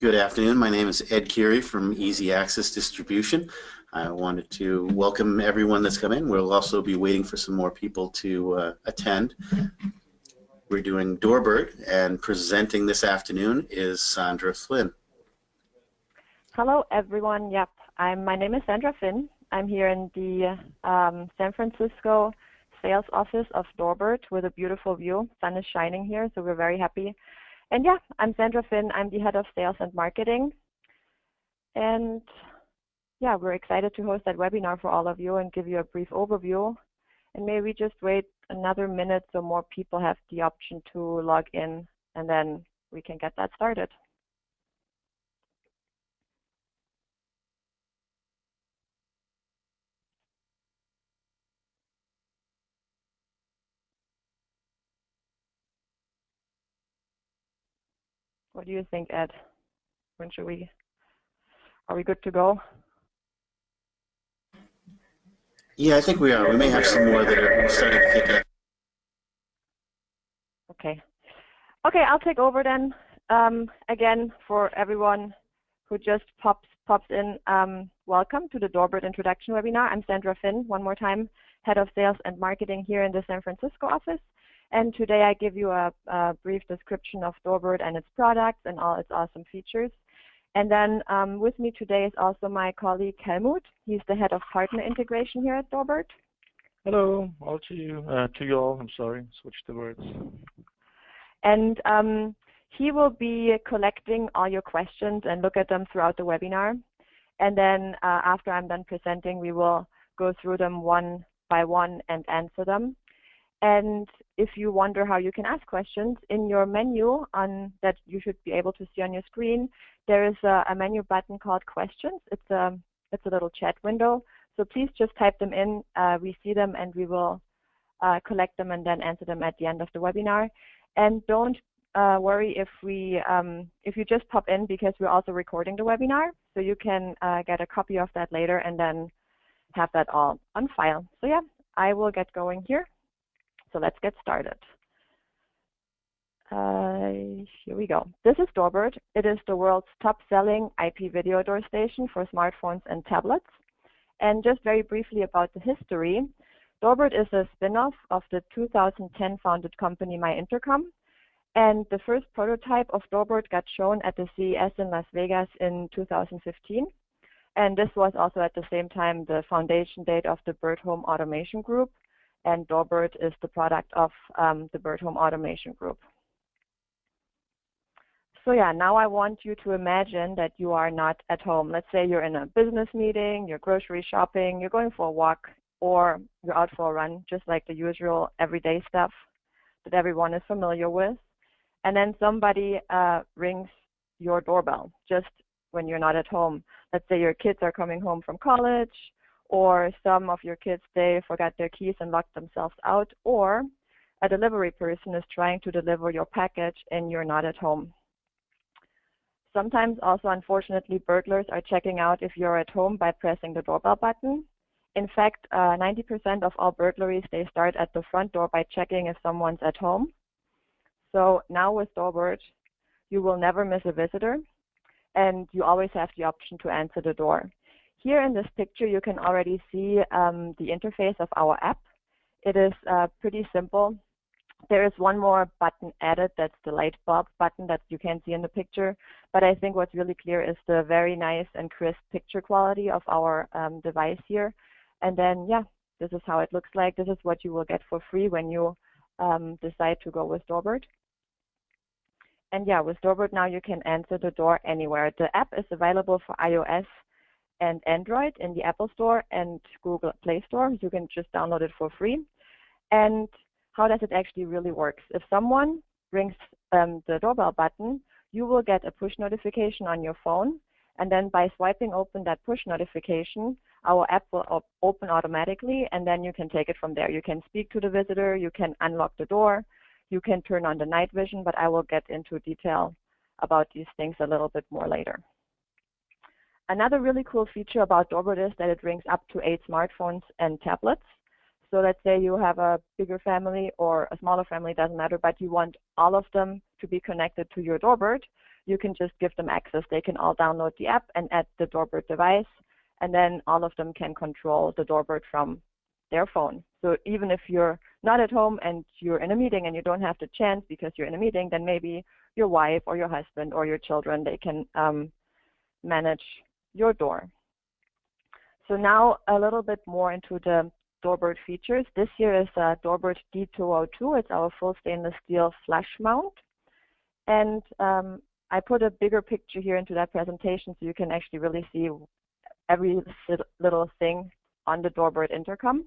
Good afternoon. My name is Ed Curie from Easy Access Distribution. I wanted to welcome everyone that's come in. We'll also be waiting for some more people to attend. We're doing Doorbird, and presenting this afternoon is Sandra Flynn. Hello, everyone. Yep, my name is Sandra Flynn. I'm here in the San Francisco sales office of Doorbird with a beautiful view. Sun is shining here, so we're very happy. And yeah, I'm Sandra Flynn. I'm the head of sales and marketing. And yeah, we're excited to host that webinar for all of you and give you a brief overview. And maybe we just wait another minute so more people have the option to log in, and then we can get that started. What do you think, Ed? When should we? Are we good to go? Yeah, I think we are. We may have some more that are starting to kick in. Okay. Okay, I'll take over then. Again, for everyone who just pops in, welcome to the Doorbird Introduction webinar. I'm Sandra Flynn, one more time, head of sales and marketing here in the San Francisco office. And today I give you a brief description of Doorbird and its products and all its awesome features. And then with me today is also my colleague Helmut. He's the head of partner integration here at Doorbird. Hello, all to you all. I'm sorry, switch the words. And he will be collecting all your questions and look at them throughout the webinar. And then after I'm done presenting, we will go through them one by one and answer them. And if you wonder how you can ask questions, in your menu that you should be able to see on your screen, there is a menu button called Questions. It's a little chat window. So please just type them in. We see them and we will collect them and then answer them at the end of the webinar. And don't worry if you just pop in, because we're also recording the webinar. So you can get a copy of that later and then have that all on file. So yeah, I will get going here. So let's get started. Here we go. This is Doorbird. It is the world's top-selling IP video door station for smartphones and tablets. And just very briefly about the history, Doorbird is a spin-off of the 2010 founded company My Intercom. And the first prototype of Doorbird got shown at the CES in Las Vegas in 2015. And this was also at the same time the foundation date of the Bird Home Automation Group. And Doorbird is the product of the Bird Home Automation Group. So yeah, now I want you to imagine that you are not at home. Let's say you're in a business meeting, you're grocery shopping, you're going for a walk, or you're out for a run, just like the usual everyday stuff that everyone is familiar with. And then somebody rings your doorbell just when you're not at home. Let's say your kids are coming home from college, or some of your kids, they forgot their keys and locked themselves out, or a delivery person is trying to deliver your package and you're not at home. Sometimes also, unfortunately, burglars are checking out if you're at home by pressing the doorbell button. In fact, 90% of all burglaries, they start at the front door by checking if someone's at home. So now with Doorbird, you will never miss a visitor, and you always have the option to answer the door. Here in this picture, you can already see the interface of our app. It is pretty simple. There is one more button added, that's the light bulb button that you can see in the picture. But I think what's really clear is the very nice and crisp picture quality of our device here. And then, yeah, this is how it looks like. This is what you will get for free when you decide to go with Doorbird. And yeah, with Doorbird now you can answer the door anywhere. The app is available for iOS and Android in the Apple Store and Google Play Store. You can just download it for free. And how does it actually really work? If someone rings the doorbell button, you will get a push notification on your phone. And then by swiping open that push notification, our app will open automatically, and then you can take it from there. You can speak to the visitor, you can unlock the door, you can turn on the night vision, but I will get into detail about these things a little bit more later. Another really cool feature about Doorbird is that it rings up to 8 smartphones and tablets. So let's say you have a bigger family or a smaller family, doesn't matter, but you want all of them to be connected to your Doorbird. you can just give them access. They can all download the app and add the Doorbird device, and then all of them can control the Doorbird from their phone. So even if you're not at home and you're in a meeting and you don't have the chance because you're in a meeting, then maybe your wife or your husband or your children, they can manage your door. So now a little bit more into the Doorbird features. This here is a Doorbird D202. It's our full stainless steel flush mount. And I put a bigger picture here into that presentation so you can actually really see every little thing on the Doorbird intercom.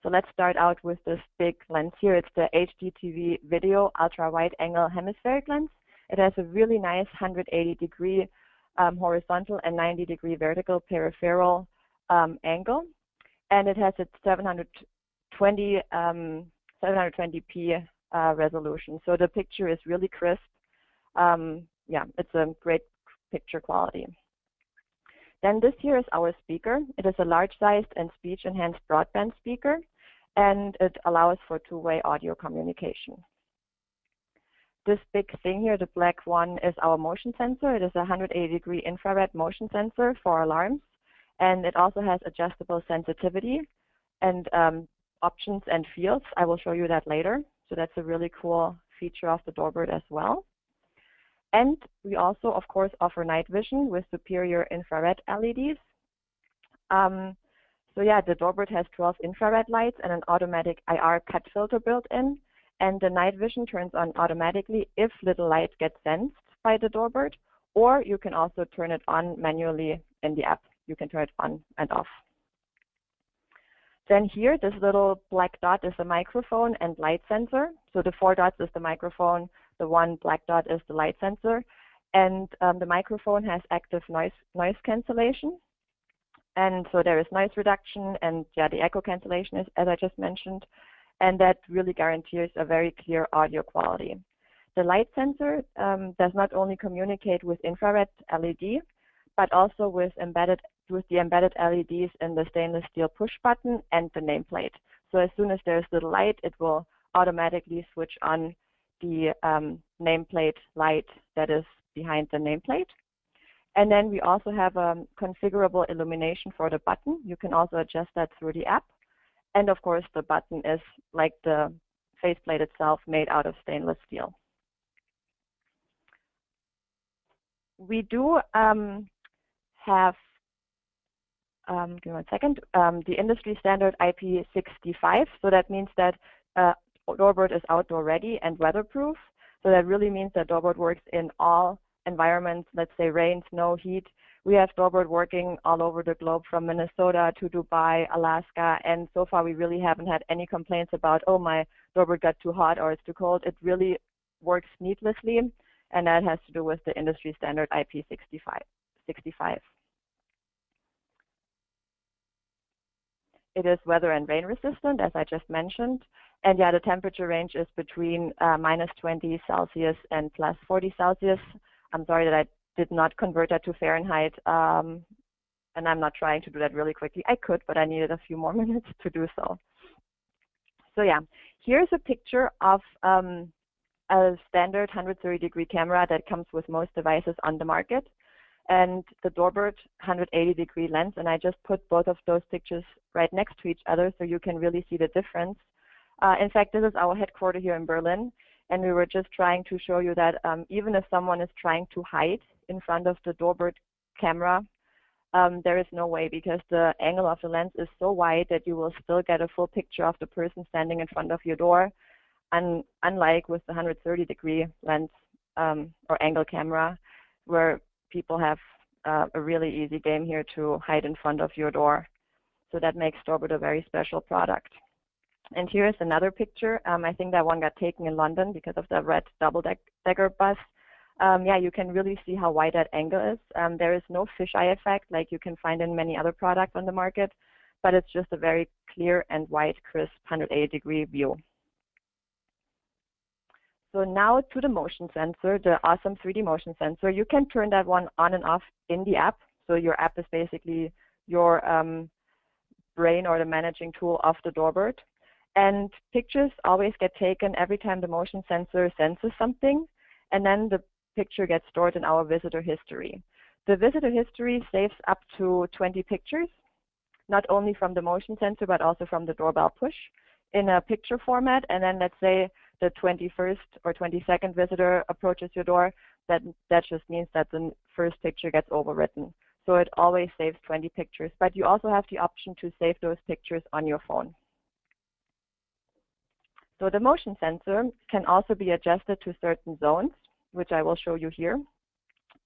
So let's start out with this big lens here. It's the HDTV video ultra wide angle hemispheric lens. It has a really nice 180-degree horizontal and 90-degree vertical peripheral angle, and it has a 720p resolution. So the picture is really crisp. Yeah, it's a great picture quality. Then this here is our speaker. It is a large-sized and speech-enhanced broadband speaker, and it allows for two-way audio communication. This big thing here, the black one, is our motion sensor. It is a 180-degree infrared motion sensor for alarms, and it also has adjustable sensitivity and options and fields. I will show you that later. So that's a really cool feature of the Doorbird as well. And we also, of course, offer night vision with superior infrared LEDs. So yeah, the Doorbird has 12 infrared lights and an automatic IR cut filter built in. And the night vision turns on automatically if little light gets sensed by the Doorbird, or you can also turn it on manually in the app. You can turn it on and off. Then here, this little black dot is the microphone and light sensor. So the 4 dots is the microphone, the 1 black dot is the light sensor. And the microphone has active noise cancellation. And so there is noise reduction, and yeah, the echo cancellation is, as I just mentioned, and that really guarantees a very clear audio quality. The light sensor does not only communicate with infrared LED, but also with the embedded LEDs in the stainless steel push button and the nameplate. So as soon as there's little light, it will automatically switch on the nameplate light that is behind the nameplate. And then we also have a configurable illumination for the button. You can also adjust that through the app. And of course, the button is, like the faceplate itself, made out of stainless steel. We do have, give me 1 second, the industry standard IP65. So that means that Doorbird is outdoor ready and weatherproof. So that really means that Doorbird works in all environments, let's say rain, snow, heat. We have Doorbird working all over the globe, from Minnesota to Dubai, Alaska, and so far we really haven't had any complaints about, oh, my Doorbird got too hot or it's too cold. It really works needlessly, and that has to do with the industry standard IP65. It is weather and rain resistant, as I just mentioned, and yeah, the temperature range is between -20 Celsius and +40 Celsius. I'm sorry that I did not convert that to Fahrenheit, and I'm not trying to do that really quickly. I could, but I needed a few more minutes to do so. So yeah, here's a picture of a standard 130-degree camera that comes with most devices on the market, and the Doorbird 180-degree lens, and I just put both of those pictures right next to each other so you can really see the difference. In fact, this is our headquarters here in Berlin, and we were just trying to show you that even if someone is trying to hide in front of the Doorbird camera, there is no way, because the angle of the lens is so wide that you will still get a full picture of the person standing in front of your door, and unlike with the 130-degree lens or angle camera, where people have a really easy game here to hide in front of your door. So that makes Doorbird a very special product. And here's another picture. I think that one got taken in London because of the red double-decker bus. Yeah, you can really see how wide that angle is. There is no fisheye effect like you can find in many other products on the market, but it's just a very clear and wide, crisp 180-degree view. So now to the motion sensor, the awesome 3D motion sensor. You can turn that one on and off in the app. So your app is basically your brain or the managing tool of the Doorbird. And pictures always get taken every time the motion sensor senses something. And then the picture gets stored in our visitor history. The visitor history saves up to 20 pictures, not only from the motion sensor, but also from the doorbell push in a picture format. And then let's say the 21st or 22nd visitor approaches your door, that just means that the first picture gets overwritten. So it always saves 20 pictures, but you also have the option to save those pictures on your phone. So the motion sensor can also be adjusted to certain zones, which I will show you here.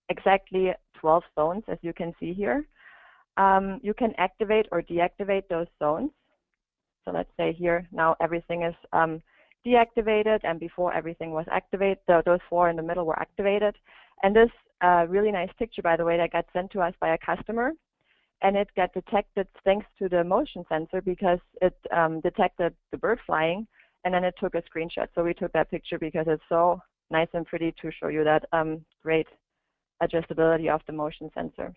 Exactly 12 zones, as you can see here. You can activate or deactivate those zones. So let's say here now everything is deactivated, and before everything was activated, those 4 in the middle were activated. And this really nice picture, by the way, that got sent to us by a customer, and it got detected thanks to the motion sensor because it detected the bird flying, and then it took a screenshot. So we took that picture because it's so nice and pretty to show you that great adjustability of the motion sensor.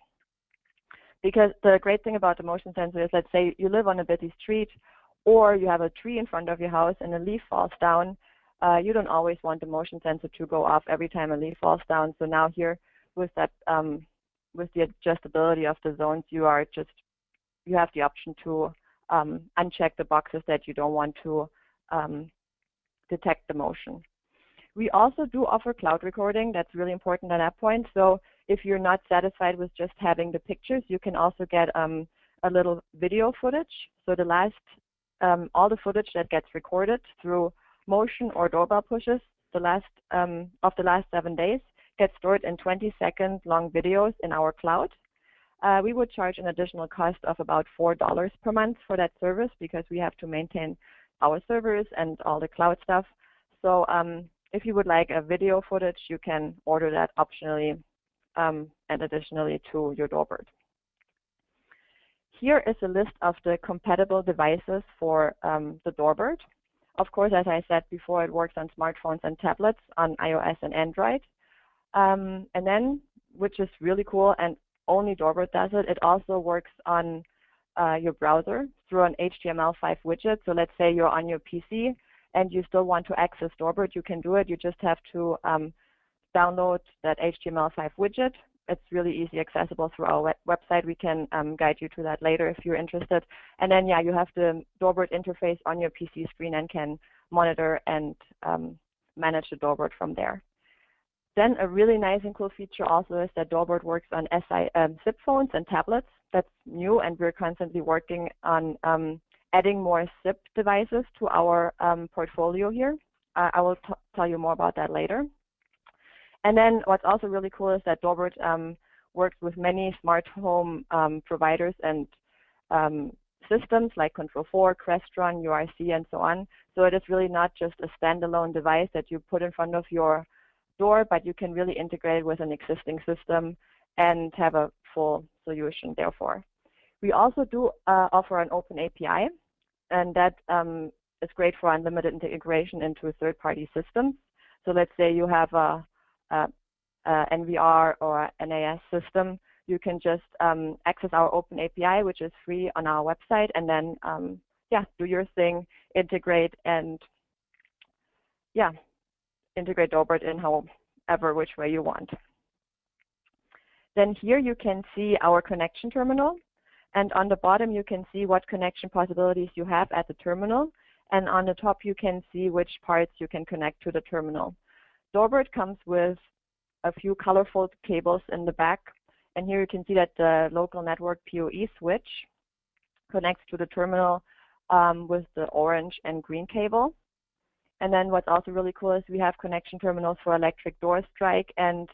Because the great thing about the motion sensor is, let's say you live on a busy street, or you have a tree in front of your house and a leaf falls down, you don't always want the motion sensor to go off every time a leaf falls down. So now here, with that, with the adjustability of the zones, you have the option to uncheck the boxes that you don't want to detect the motion. We also do offer cloud recording. That's really important at that point. So if you're not satisfied with just having the pictures, you can also get a little video footage. So the last, all the footage that gets recorded through motion or doorbell pushes, the last of the last 7 days, gets stored in 20-second long videos in our cloud. We would charge an additional cost of about $4 per month for that service because we have to maintain our servers and all the cloud stuff. So if you would like a video footage, you can order that optionally and additionally to your Doorbird. Here is a list of the compatible devices for the Doorbird. Of course, as I said before, it works on smartphones and tablets on iOS and Android. And then, which is really cool, and only Doorbird does it, it also works on your browser through an HTML5 widget. So let's say you're on your PC and you still want to access Doorbird, you can do it. You just have to download that HTML5 widget. It's really easy accessible through our website. We can guide you to that later if you're interested. And then, yeah, you have the Doorbird interface on your PC screen and can monitor and manage the Doorbird from there. Then a really nice and cool feature also is that Doorbird works on SIP phones and tablets. That's new, and we're constantly working on adding more SIP devices to our portfolio here. I will tell you more about that later. And then what's also really cool is that Doorbird works with many smart home providers and systems like Control4, Crestron, URC, and so on. So it is really not just a standalone device that you put in front of your door, but you can really integrate with an existing system and have a full solution therefore. We also do offer an open API, and that is great for unlimited integration into third-party systems. So let's say you have a NVR or NAS system, you can just access our open API, which is free on our website, and then yeah, do your thing, integrate, and yeah, integrate Doorbird in however which way you want. Then here you can see our connection terminal, and on the bottom you can see what connection possibilities you have at the terminal, and on the top you can see which parts you can connect to the terminal. Doorbird comes with a few colorful cables in the back, and here you can see that the local network PoE switch connects to the terminal with the orange and green cable. And then what's also really cool is we have connection terminals for electric door strike and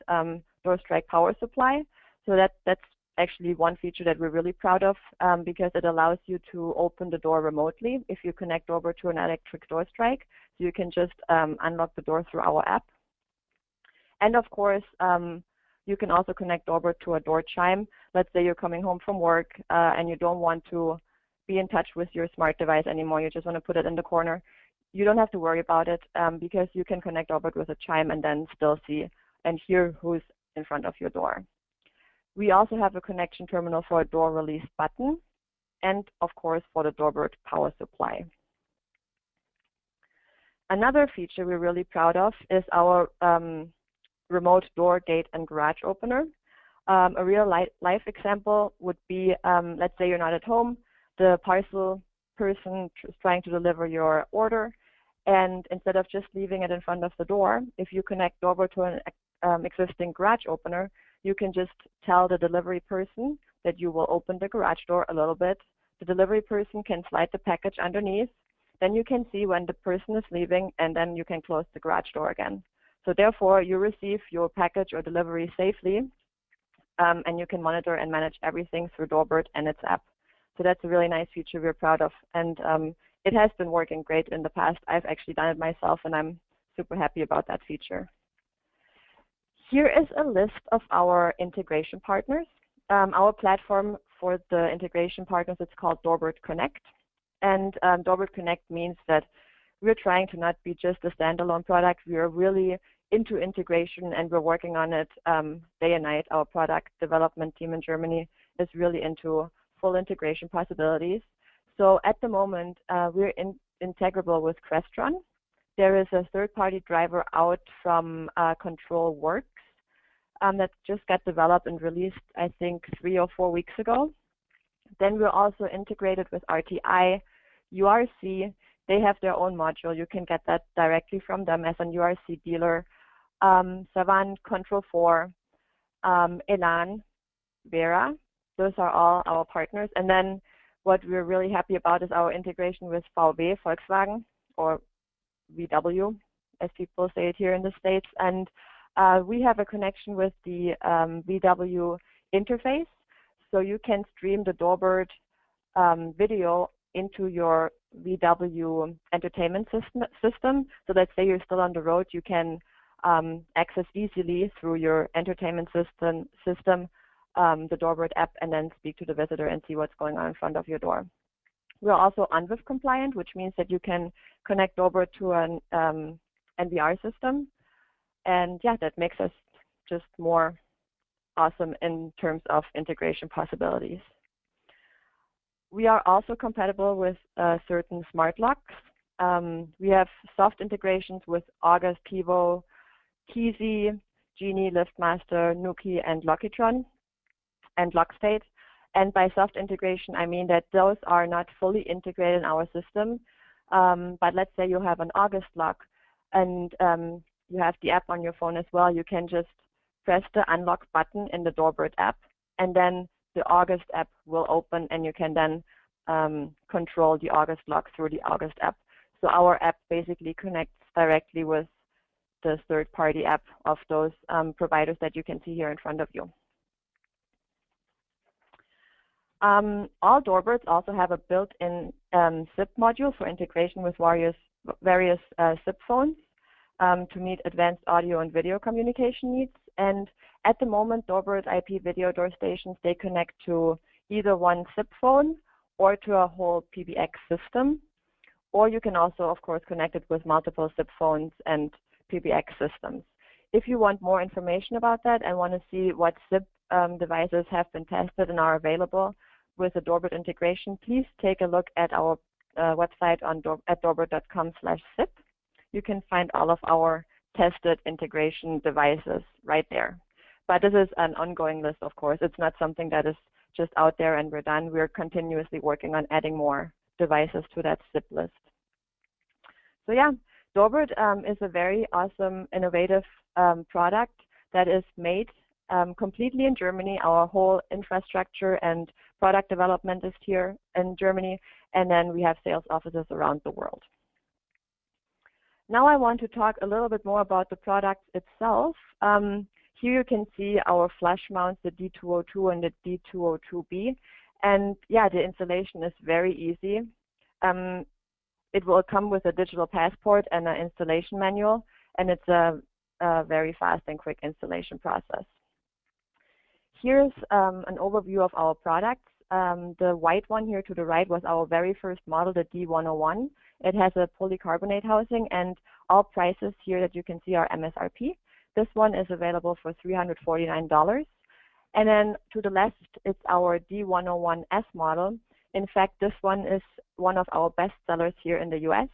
door strike power supply. So that's actually one feature that we're really proud of because it allows you to open the door remotely if you connect over to an electric door strike. So you can just unlock the door through our app. And of course, you can also connect Doorbird to a door chime. Let's say you're coming home from work and you don't want to be in touch with your smart device anymore. You just want to put it in the corner. You don't have to worry about it because you can connect Doorbird with a chime and then still see and hear who's in front of your door. We also have a connection terminal for a door release button and, of course, for the Doorbird power supply. Another feature we're really proud of is our remote door, gate, and garage opener. A real life example would be, let's say you're not at home, the parcel person is trying to deliver your order, and instead of just leaving it in front of the door, if you connect Doorbird to an existing garage opener, you can just tell the delivery person that you will open the garage door a little bit. The delivery person can slide the package underneath. Then you can see when the person is leaving, and then you can close the garage door again. So therefore, you receive your package or delivery safely, and you can monitor and manage everything through Doorbird and its app. So that's a really nice feature we're proud of. And it has been working great in the past. I've actually done it myself, and I'm super happy about that feature. Here is a list of our integration partners. Our platform for the integration partners, it's called Doorbird Connect. And Doorbird Connect means that we're trying to not be just a standalone product. We are really into integration, and we're working on it day and night. Our product development team in Germany is really into full integration possibilities. So at the moment, we're integrable with Crestron. There is a third-party driver out from Control Works that just got developed and released, I think, 3 or 4 weeks ago. Then we're also integrated with RTI, URC. They have their own module. You can get that directly from them as an URC dealer. Savan, Control 4, Elan, Vera. Those are all our partners. And then what we're really happy about is our integration with VW, Volkswagen, or VW, as people say it here in the States. And we have a connection with the VW interface. So you can stream the Doorbird video into your VW entertainment system. So let's say you're still on the road, you can access easily through your entertainment system the Doorbird app, and then speak to the visitor and see what's going on in front of your door. We're also UNVIF compliant, which means that you can connect Doorbird to an NVR system. And yeah, that makes us just more awesome in terms of integration possibilities. We are also compatible with certain smart locks. We have soft integrations with August, Kivo, Keezy, Genie, LiftMaster, Nuki, and Lockitron, and LockState. And by soft integration, I mean that those are not fully integrated in our system. But let's say you have an August lock, and you have the app on your phone as well. You can just press the unlock button in the Doorbird app, and then the August app will open, and you can then control the August lock through the August app. So our app basically connects directly with the third-party app of those providers that you can see here in front of you. All Doorbirds also have a built-in SIP module for integration with various SIP phones to meet advanced audio and video communication needs. And at the moment, Doorbird IP video door stations, they connect to either one SIP phone or to a whole PBX system. Or you can also, of course, connect it with multiple SIP phones and PBX systems. If you want more information about that and want to see what SIP devices have been tested and are available with the Doorbird integration, please take a look at our website at doorbird.com/SIP. You can find all of our tested integration devices right there. But this is an ongoing list, of course. It's not something that is just out there and we're done. We're continuously working on adding more devices to that SIP list. So yeah, Doorbird is a very awesome, innovative product that is made completely in Germany. Our whole infrastructure and product development is here in Germany, and then we have sales offices around the world. Now I want to talk a little bit more about the product itself. Here you can see our flush mounts, the D202 and the D202B. And yeah, the installation is very easy. It will come with a digital passport and an installation manual, and it's a very fast and quick installation process. Here's an overview of our products. The white one here to the right was our very first model, the D101. It has a polycarbonate housing, and all prices here that you can see are MSRP. This one is available for $349. And then to the left, it's our D101S model. In fact, this one is one of our best sellers here in the US.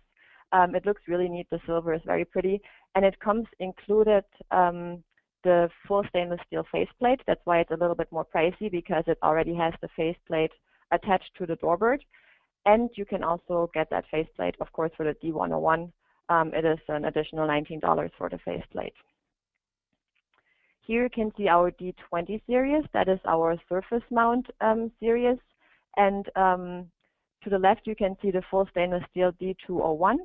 It looks really neat. The silver is very pretty. And it comes included the full stainless steel faceplate. That's why it's a little bit more pricey, because it already has the faceplate attached to the Doorbird. And you can also get that faceplate, of course, for the D101. It is an additional $19 for the faceplate. Here you can see our D20 series. That is our surface mount series. And to the left, you can see the full stainless steel D201.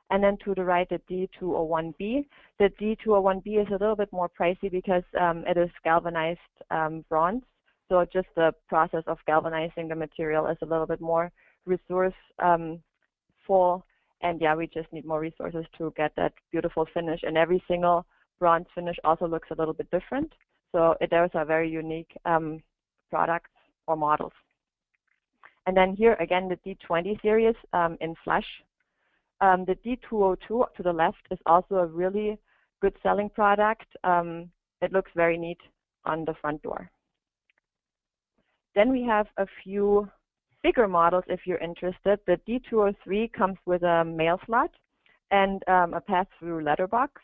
And then to the right, the D201B. The D201B is a little bit more pricey because it is galvanized bronze. So just the process of galvanizing the material is a little bit more resourceful. And yeah, we just need more resources to get that beautiful finish. And every single bronze finish also looks a little bit different. So those are very unique products or models. And then here again, the D20 series in flush. The D202 to the left is also a really good selling product. It looks very neat on the front door. Then we have a few bigger models if you're interested. The D203 comes with a mail slot and a pass-through letterbox.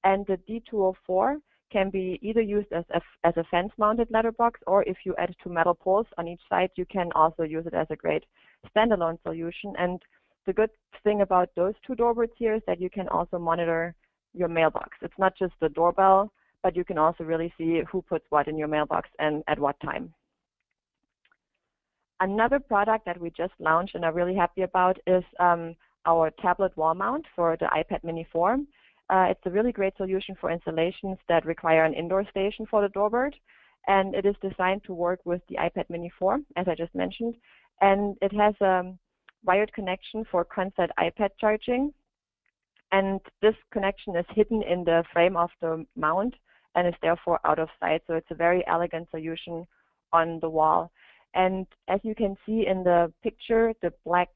And the D204 can be either used as a fence-mounted letterbox, or if you add two metal poles on each side, you can also use it as a great standalone solution. And the good thing about those two Doorbirds here is that you can also monitor your mailbox. It's not just the doorbell, but you can also really see who puts what in your mailbox and at what time. Another product that we just launched and are really happy about is our tablet wall mount for the iPad mini 4. It's a really great solution for installations that require an indoor station for the Doorbird. And it is designed to work with the iPad mini 4, as I just mentioned. And it has a wired connection for constant iPad charging. And this connection is hidden in the frame of the mount and is therefore out of sight. So it's a very elegant solution on the wall. And as you can see in the picture, the black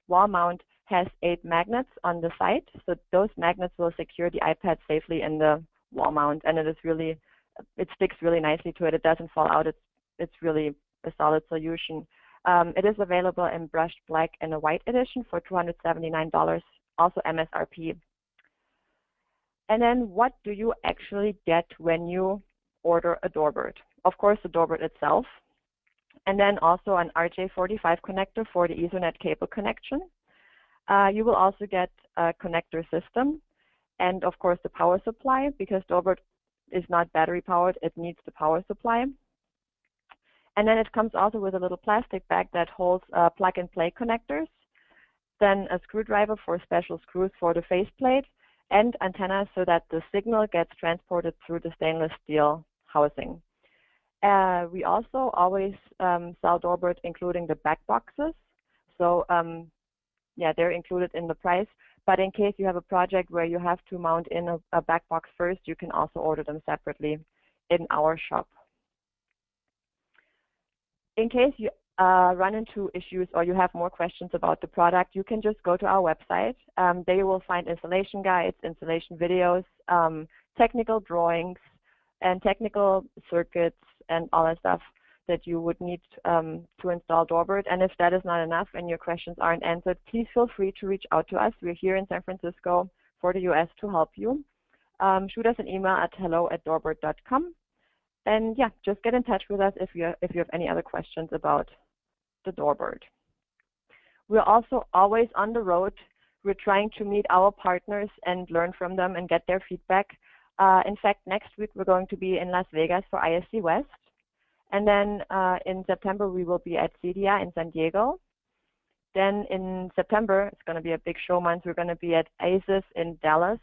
wall mount has 8 magnets on the side. So those magnets will secure the iPad safely in the wall mount. And it sticks really nicely to it. It doesn't fall out. It's really a solid solution. It is available in brushed black and a white edition for $279, also MSRP. And then what do you actually get when you order a Doorbird? Of course, the Doorbird itself, and then also an RJ45 connector for the Ethernet cable connection. You will also get a connector system and, of course, the power supply, because Doorbird is not battery powered. It needs the power supply. And then it comes also with a little plastic bag that holds plug-and-play connectors, then a screwdriver for special screws for the faceplate, and antennas so that the signal gets transported through the stainless steel housing. We also always sell Doorbird including the back boxes. So yeah, they're included in the price. But in case you have a project where you have to mount in a back box first, you can also order them separately in our shop. In case you run into issues or you have more questions about the product, you can just go to our website. There you will find installation guides, installation videos, technical drawings, and technical circuits, and all that stuff that you would need to install Doorbird. And if that is not enough and your questions aren't answered, please feel free to reach out to us. We're here in San Francisco for the US to help you. Shoot us an email at hello@doorbird.com. And yeah, just get in touch with us if you have any other questions about the Doorbird. We're also always on the road. We're trying to meet our partners and learn from them and get their feedback. In fact, next week we're going to be in Las Vegas for ISC West. And then in September we will be at CEDIA in San Diego. Then in September, it's going to be a big show month. We're going to be at ASIS in Dallas.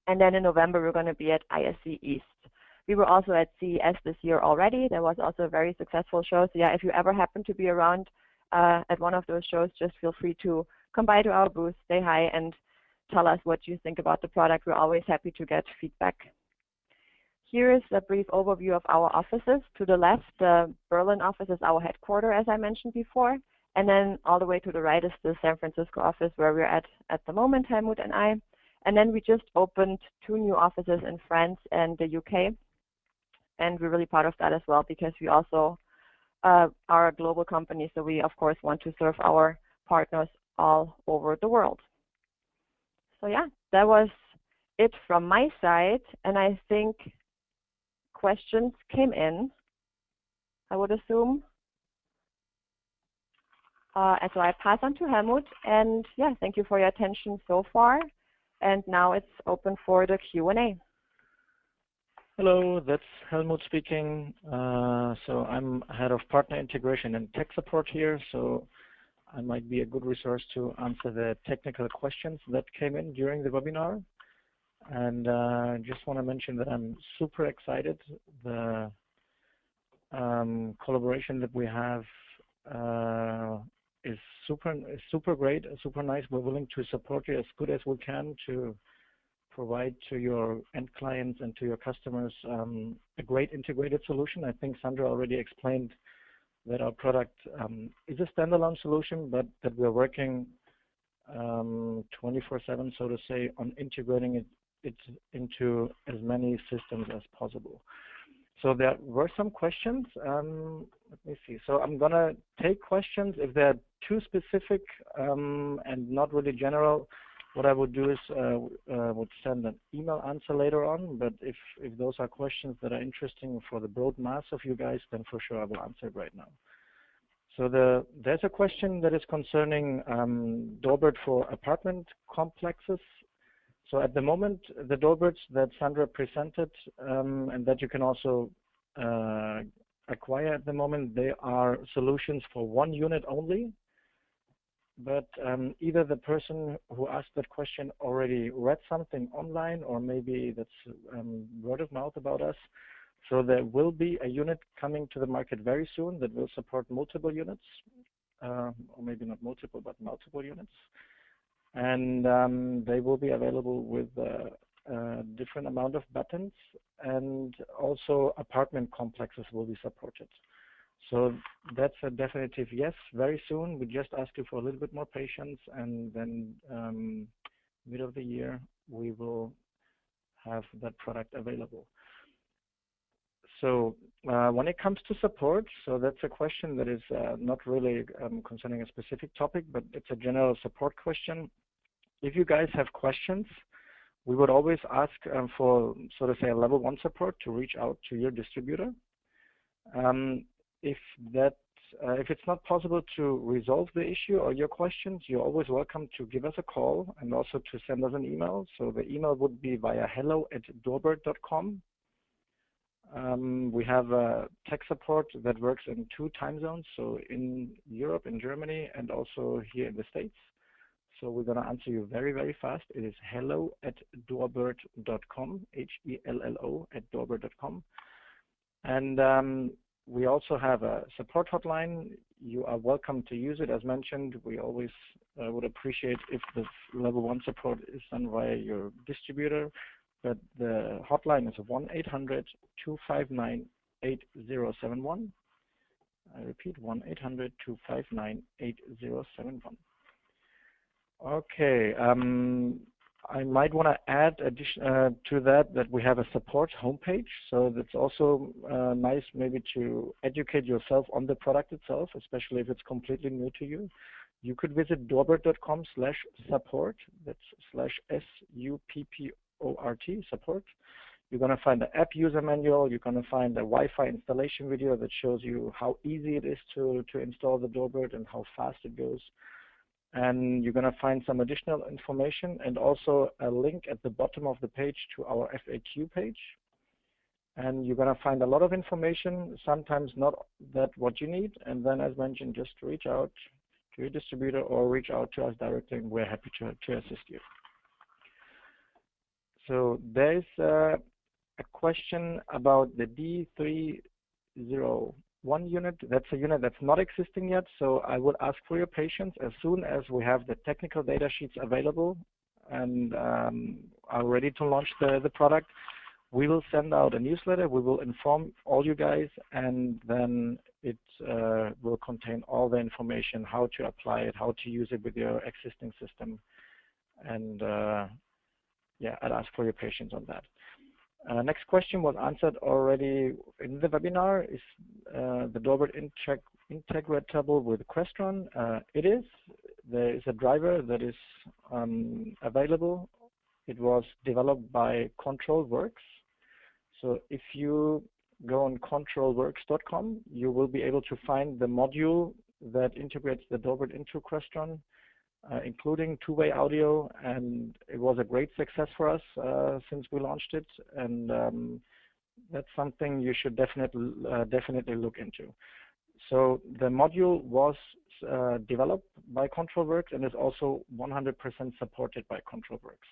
And then in November, we're going to be at ISC East. We were also at CES this year already. There was also a very successful show. So yeah, if you ever happen to be around at one of those shows, just feel free to come by to our booth, say hi, and tell us what you think about the product. We're always happy to get feedback. Here is a brief overview of our offices. To the left, the Berlin office is our headquarters, as I mentioned before. And then all the way to the right is the San Francisco office where we're at the moment, Helmut and I. And then we just opened 2 new offices in France and the UK. And we're really proud of that as well, because we also are a global company. So we, of course, want to serve our partners all over the world. So yeah, that was it from my side. And I think questions came in, I would assume. And so I pass on to Helmut, and yeah, thank you for your attention so far. And now it's open for the Q&A. Hello, that's Helmut speaking. So I'm head of partner integration and tech support here. So I might be a good resource to answer the technical questions that came in during the webinar. And just want to mention that I'm super excited. The collaboration that we have is super great, super nice. We're willing to support you as good as we can to provide to your end clients and to your customers a great integrated solution. I think Sandra already explained that our product is a standalone solution, but that we're working 24/7, so to say, on integrating it into as many systems as possible. So there were some questions. Let me see. So I'm going to take questions. If they're too specific and not really general, what I would do is would send an email answer later on. But if those are questions that are interesting for the broad mass of you guys, then for sure I will answer it right now. So there's a question that is concerning Doorbird for apartment complexes. So at the moment, the Doorbirds that Sandra presented and that you can also acquire at the moment, they are solutions for one unit only. But either the person who asked that question already read something online, or maybe that's word of mouth about us. So there will be a unit coming to the market very soon that will support multiple units, or maybe not multiple, but multiple units. And they will be available with a different amount of buttons, and also apartment complexes will be supported. So that's a definitive yes, very soon. We just ask you for a little bit more patience, and then mid of the year, we will have that product available. So when it comes to support, so that's a question that is not really concerning a specific topic, but it's a general support question. If you guys have questions, we would always ask for, so to say, a level 1 support to reach out to your distributor. If it's not possible to resolve the issue or your questions, you're always welcome to give us a call and also to send us an email. So the email would be via hello@doorbird.com. We have tech support that works in 2 time zones, so in Europe, in Germany, and also here in the States. So we're going to answer you very, very fast. It is hello@doorbird.com, HELLO@doorbird.com. And we also have a support hotline. You are welcome to use it. As mentioned, we always would appreciate if the level 1 support is done via your distributor. But the hotline is 1-800-259-8071. I repeat, 1-800-259-8071. Okay, I might want to add to that we have a support homepage. So that's also nice maybe to educate yourself on the product itself, especially if it's completely new to you. You could visit doorbird.com/support. That's /SUPPORT, support. You're going to find the app user manual. You're going to find a Wi-Fi installation video that shows you how easy it is to install the Doorbird and how fast it goes. And you're going to find some additional information and also a link at the bottom of the page to our FAQ page. And you're going to find a lot of information, sometimes not that what you need. And then, as mentioned, just reach out to your distributor or reach out to us directly, and we're happy to assist you. So there's a question about the D301 unit. That's a unit that's not existing yet, so I would ask for your patience. As soon as we have the technical data sheets available and are ready to launch the product, we will send out a newsletter. We will inform all you guys, and then it will contain all the information, how to apply it, how to use it with your existing system. And yeah, I'd ask for your patience on that. Next question was answered already in the webinar. Is the Doorbird integratable with Crestron? It is. There is a driver that is available. It was developed by ControlWorks. So if you go on controlworks.com, you will be able to find the module that integrates the Doorbird into Crestron, including two-way audio, and it was a great success for us since we launched it, and that's something you should definitely look into. So the module was developed by ControlWorks and is also 100% supported by ControlWorks.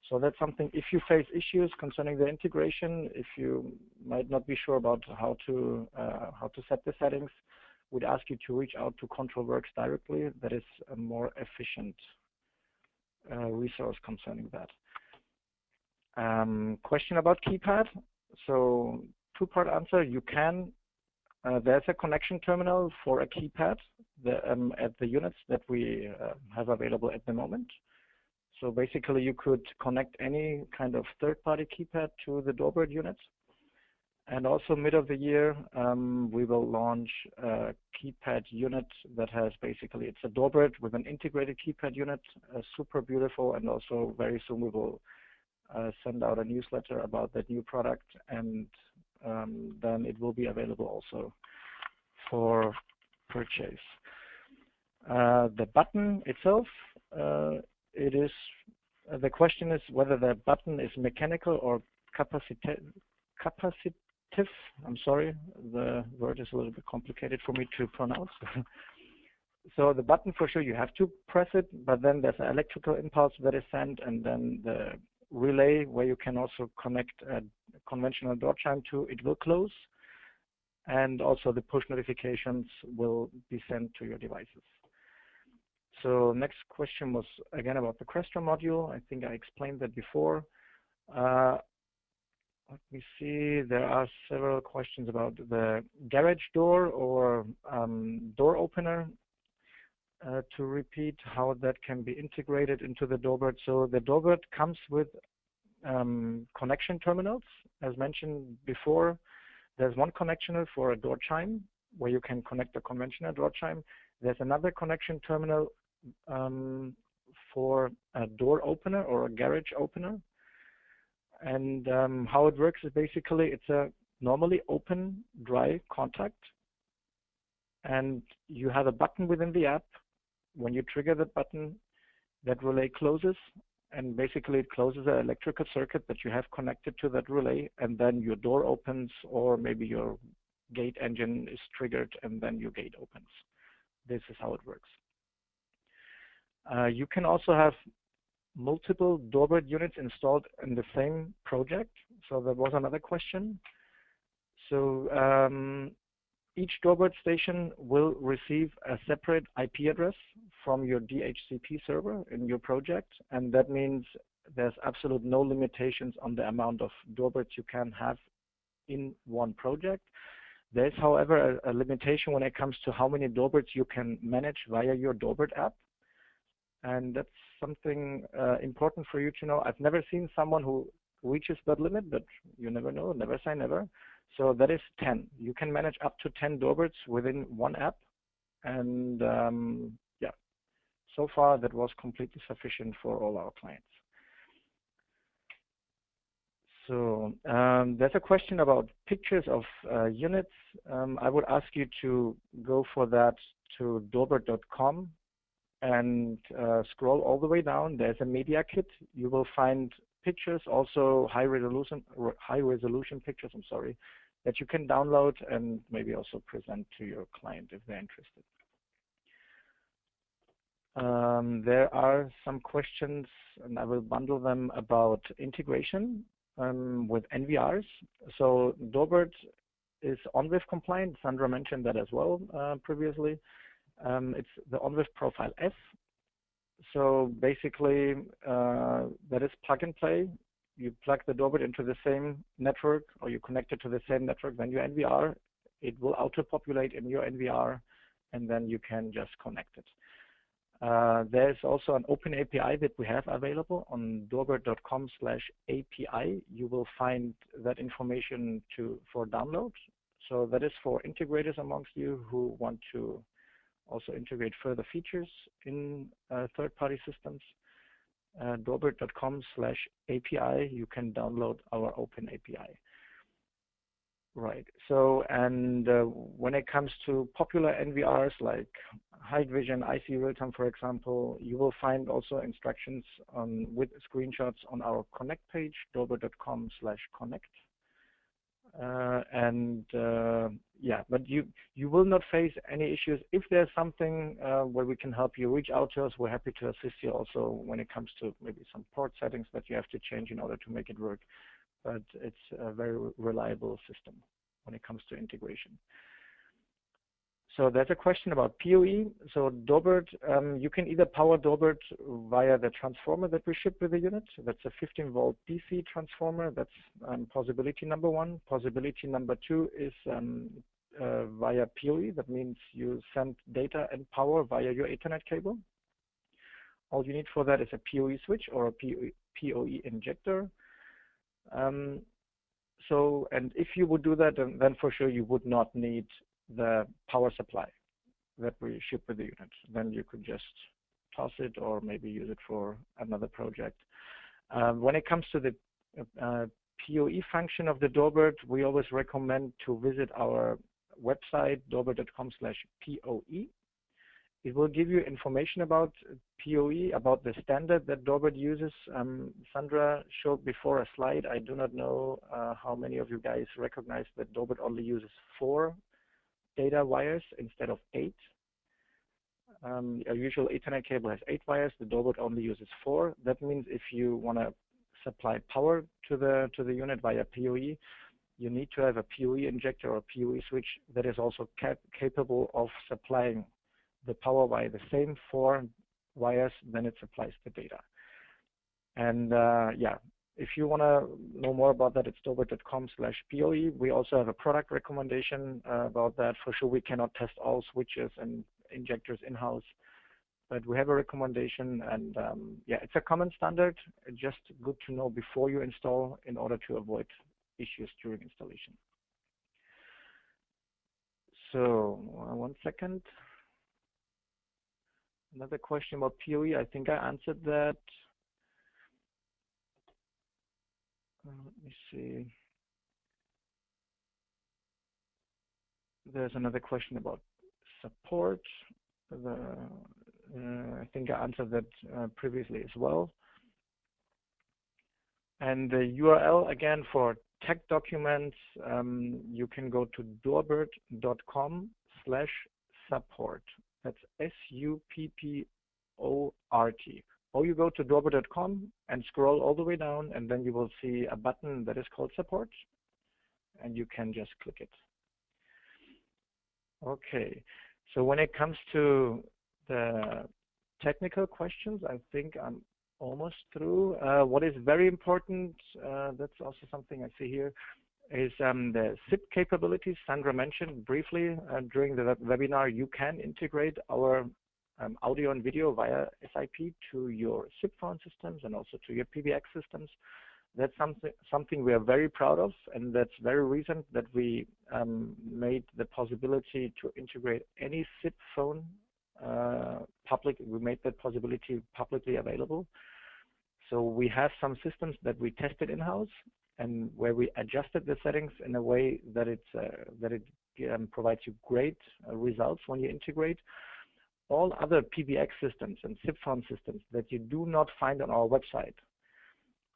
So that's something, if you face issues concerning the integration, if you might not be sure about how to set the settings, we'd ask you to reach out to ControlWorks directly. That is a more efficient resource concerning that. Question about keypad. So two-part answer. You can, there's a connection terminal for a keypad at the units that we have available at the moment. So basically you could connect any kind of third-party keypad to the Doorbird units. And also mid of the year, we will launch a keypad unit that has basically, it's a Doorbird with an integrated keypad unit, super beautiful, and also very soon we will send out a newsletter about that new product, and then it will be available also for purchase. The button itself, the question is whether the button is mechanical or capacitive. I'm sorry, the word is a little bit complicated for me to pronounce. So the button, for sure, you have to press it, but then there's an electrical impulse that is sent, and then the relay where you can also connect a conventional door chime to, it will close, and also the push notifications will be sent to your devices. So next question was again about the Crestron module. I think I explained that before. Let me see, there are several questions about the garage door or door opener. To repeat how that can be integrated into the Doorbird. So the Doorbird comes with connection terminals. As mentioned before, there's one connection for a door chime where you can connect a conventional door chime. There's another connection terminal for a door opener or a garage opener. And how it works is basically it's a normally open, dry contact. And you have a button within the app. When you trigger the button, that relay closes. And basically it closes an electrical circuit that you have connected to that relay. And then your door opens, or maybe your gate engine is triggered, and then your gate opens. This is how it works. You can also have multiple Doorbird units installed in the same project. So that was another question. So each Doorbird station will receive a separate IP address from your DHCP server in your project, and that means there's absolute no limitations on the amount of Doorbirds you can have in one project. There's, however, a limitation when it comes to how many Doorbirds you can manage via your Doorbird app. And that's something important for you to know. I've never seen someone who reaches that limit, but you never know, never say never. So that is 10. You can manage up to 10 Doorbirds within one app. And yeah, so far that was completely sufficient for all our clients. So there's a question about pictures of units. I would ask you to go for that to doorbird.com and scroll all the way down. There's a media kit. You will find pictures, also high resolution pictures, I'm sorry, that you can download and maybe also present to your client if they're interested. There are some questions, and I will bundle them, about integration with NVRs. So Doorbird is ONVIF compliant. Sandra mentioned that as well previously. It's the ONVIF Profile S. So basically, that is plug and play. You plug the Doorbird into the same network, or you connect it to the same network than your NVR. It will auto-populate in your NVR, and then you can just connect it. There's also an open API that we have available on doorbird.com/API. You will find that information for download. So that is for integrators amongst you who want to also integrate further features in third-party systems. Doorbird.com/API, you can download our open API. Right. So, and when it comes to popular NVRs like Hikvision, IC Realtime, for example, you will find also instructions on with screenshots on our Connect page, doorbird.com/connect. Yeah, but you will not face any issues. If there's something where we can help you, reach out to us. We're happy to assist you also when it comes to maybe some port settings that you have to change in order to make it work. But it's a very reliable system when it comes to integration. So there's a question about PoE. So Doorbird, you can either power Doorbird via the transformer that we ship with the unit. That's a 15-volt DC transformer. That's possibility number one. Possibility number two is via PoE. That means you send data and power via your Ethernet cable. All you need for that is a PoE switch or a PoE injector. And if you would do that, then for sure you would not need the power supply that we ship with the unit. Then you could just toss it or maybe use it for another project. When it comes to the PoE function of the Doorbird, we always recommend to visit our website, doorbird.com/PoE. It will give you information about PoE, about the standard that Doorbird uses. Sandra showed before a slide. I do not know how many of you guys recognize that Doorbird only uses 4 data wires instead of 8. A usual Ethernet cable has 8 wires. The Doorbird only uses 4. That means if you want to supply power to the unit via PoE, you need to have a PoE injector or PoE switch that is also capable of supplying the power via the same 4 wires, then it supplies the data. And yeah, if you want to know more about that, it's doorbird.com/PoE. We also have a product recommendation about that. For sure, we cannot test all switches and injectors in-house, but we have a recommendation, and yeah, it's a common standard. It's just good to know before you install in order to avoid issues during installation. So, 1 second. Another question about PoE. I think I answered that. Let me see. There's another question about support. I think I answered that previously as well. And the URL again for tech documents, you can go to doorbird.com/support. That's SUPPORT. Or you go to doorbird.com and scroll all the way down, and then you will see a button that is called support, and you can just click it. Okay, so when it comes to the technical questions, I think I'm almost through. What is very important, that's also something I see here, is the SIP capabilities. Sandra mentioned briefly during the webinar, you can integrate our audio and video via SIP to your SIP phone systems and also to your PBX systems. That's something we are very proud of, and that's very recent that we made the possibility to integrate any SIP phone we made that possibility publicly available. So we have some systems that we tested in-house and where we adjusted the settings in a way that it provides you great results when you integrate. All other PBX systems and SIP phone systems that you do not find on our website,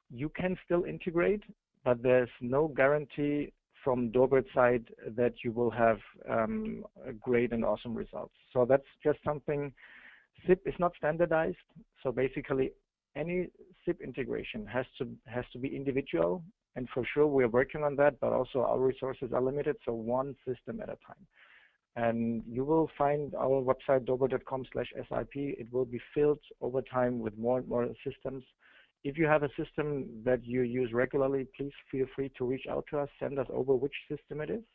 you can still integrate, but there's no guarantee from Doorbird side that you will have great and awesome results. So that's just something. SIP is not standardized, so basically any SIP integration has to be individual, and for sure we're working on that, but also our resources are limited, so one system at a time. And you will find our website, doorbird.com/SIP. It will be filled over time with more and more systems. If you have a system that you use regularly, please feel free to reach out to us, send us over which system it is.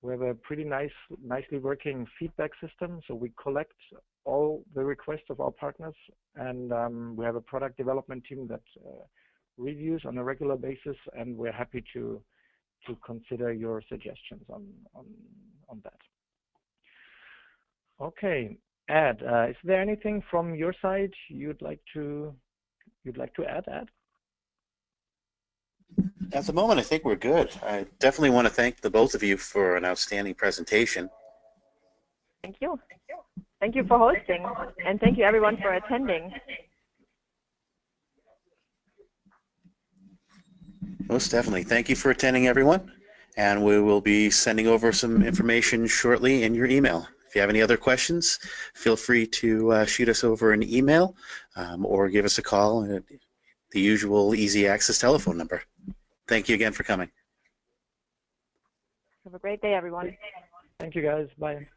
We have a pretty nicely working feedback system, so we collect all the requests of our partners, and we have a product development team that reviews on a regular basis, and we're happy to consider your suggestions on that. Okay, Ed, is there anything from your side you'd like to add, Ed? At the moment, I think we're good. I definitely want to thank the both of you for an outstanding presentation. Thank you. Thank you for hosting, and thank you everyone for attending. Most definitely. Thank you for attending, everyone. And we will be sending over some information shortly in your email. If you have any other questions, feel free to shoot us over an email or give us a call at the usual Easy Access telephone number. Thank you again for coming. Have a great day, everyone. Thank you, guys. Bye.